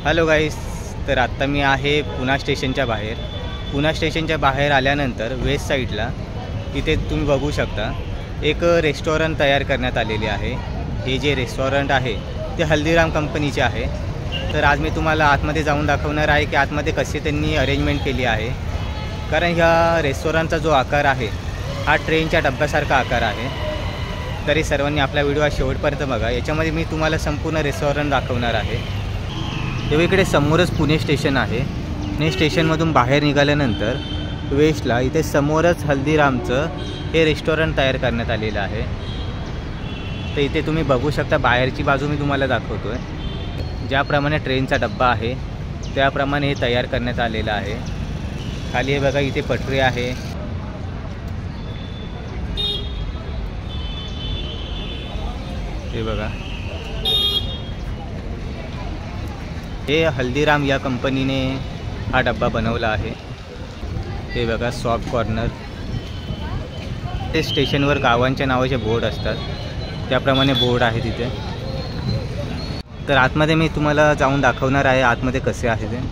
Hello guys, तर आत्ता मी आहे पुणा स्टेशनच्या बाहेर. पुणा स्टेशनच्या बाहेर आल्यानंतर वेस्ट साईडला इथे तुम्ही बघू शकता एक रेस्टॉरंट तयार करण्यात आलेले आहे. हे जे रेस्टॉरंट आहे ते हल्दीराम कंपनीचे आहे. तर आज मी तुम्हाला आतमध्ये जाऊन दाखवणार आहे की आतमध्ये कशी त्यांनी अरेंजमेंट केली आहे. कारण ह्या रेस्टॉरंटचा जो आकार आहे हा ट्रेनच्या डब्यासारखा आकार आहे. तरी सर्वांनी आपला व्हिडिओ शेवटपर्यंत बघा. याच्यामध्ये मी तुम्हाला संपूर्ण रेस्टॉरंट दाखवणार आहे. तेव्हा इकडे समोरच पुणे स्टेशन आहे. पुणे स्टेशनमधून बाहेर निघाल्यानंतर वेस्टला इथे समोरच हल्दीरामचं हे रेस्टॉरंट तयार करण्यात आलेलं आहे. तर इथे तुम्ही बघू शकता, बाहेरची बाजू मी तुम्हाला दाखवतो आहे. ज्याप्रमाणे ट्रेनचा डब्बा आहे त्याप्रमाणे हे तयार करण्यात आलेलं आहे. खाली हे बघा, इथे पटरी आहे. हे बघा, हे हल्दीराम या कंपनीने हा डब्बा बनवला आहे. हे बघा, सॉफ्ट कॉर्नर. ते स्टेशनवर गावांच्या नावाचे बोर्ड असतात त्याप्रमाणे बोर्ड आहे तिथे. तर आतमध्ये मी तुम्हाला जाऊन दाखवणार आहे आतमध्ये कसे आहे ते.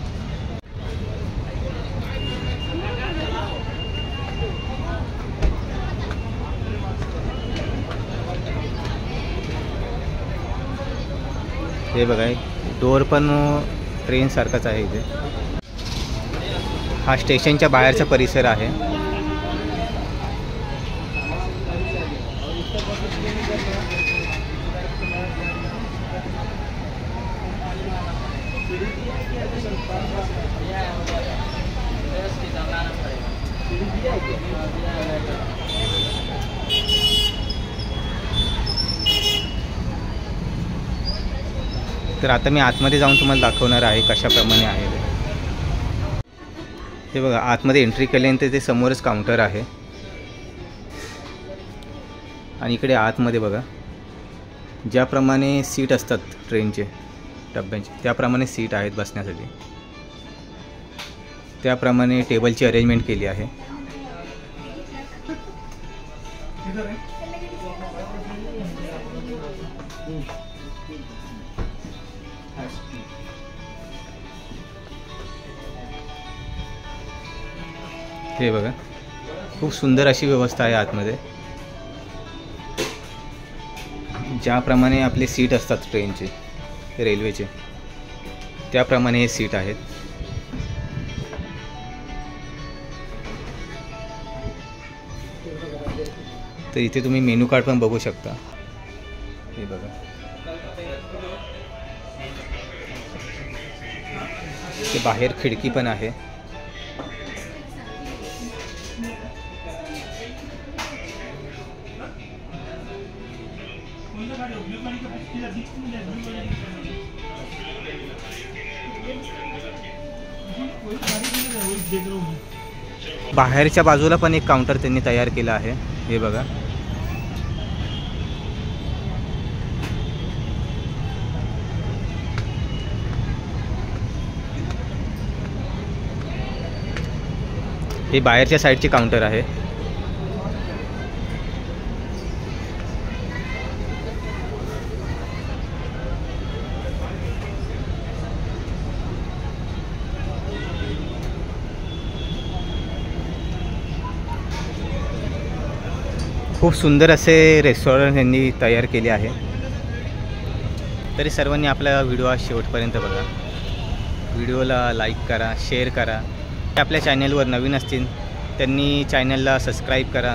हे बघा, डोर पण ट्रेन सारखाच आहे. इथे हा स्टेशनच्या बाहेरचा परिसर आहे. तर आता मी आतमध्ये जाऊन तुम्हाला दाखवणार आहे कशाप्रमाणे आहे ते. हे बघा, आतमध्ये एंट्री केल्यानंतर ते समोरच काउंटर आहे. आणि इकडे आतमध्ये बघा, ज्याप्रमाणे सीट असतात ट्रेनचे डब्यांचे त्याप्रमाणे सीट आहेत बसण्यासाठी. त्याप्रमाणे टेबलची अरेंजमेंट केली आहे. हे बघा, खूप सुंदर अशी व्यवस्था आहे आतमध्ये. ज्याप्रमाणे आपले सीट असतात ट्रेनचे रेल्वेचे त्याप्रमाणे हे सीट आहेत. तर इथे तुम्ही मेनू कार्ड पण बघू शकता. हे बघा, ते बाहेर खिडकी पण आहे. बाहेरच्या बाजूला पण एक काउंटर त्यांनी तयार केला आहे. हे बघा, हे बाहेरच्या साईडचे काउंटर आहे. खूप सुंदर असे रेस्टॉरंट यांनी तयार केले आहे. तरी सर्वांनी आपला व्हिडिओ शेवटपर्यंत बघा. व्हिडिओला लाईक करा, शेअर करा. आपल्या चॅनलवर नवीन असतील त्यांनी चॅनलला सबस्क्राईब करा.